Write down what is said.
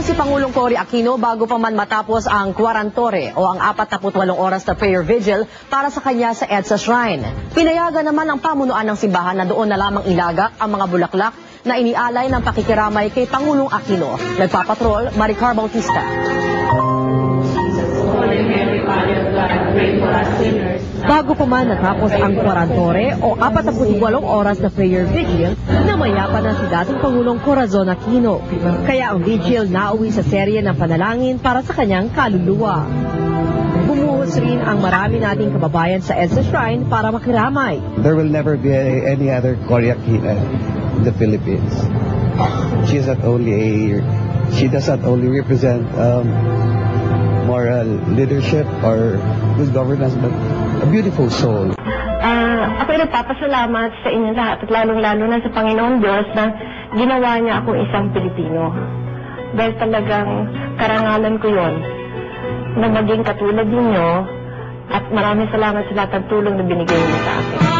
Pumaw si Pangulong Cory Aquino bago pa man matapos ang Quarantore o ang 48 oras na prayer vigil para sa kanya sa EDSA Shrine. Pinayagan naman ang pamunuan ng simbahan na doon na lamang ilagak ang mga bulaklak na inialay ng pakikiramay kay Pangulong Aquino. Nagpapatrol, Maricar Bautista. Bago pa man natapos ang Quarantore o 48 oras na prayer vigil, namayapa na si dating Pangulong Corazon Aquino. Kaya ang vigil nauwi sa serye ng panalangin para sa kanyang kaluluwa. Bumuhos rin ang marami nating kababayan sa EDSA Shrine para makiramay. There will never be any other Cory Aquino in the Philippines. She does not only represent moral leadership or good governance, but a beautiful soul. Ako'y nagpapasalamat sa inyo lahat at lalong-lalo na sa Panginoon Diyos na ginawa niya akong isang Pilipino. Dahil talagang karangalan ko yon na maging katulad ninyo at maraming salamat sa lahat ng tulong na binigay niyo sa akin.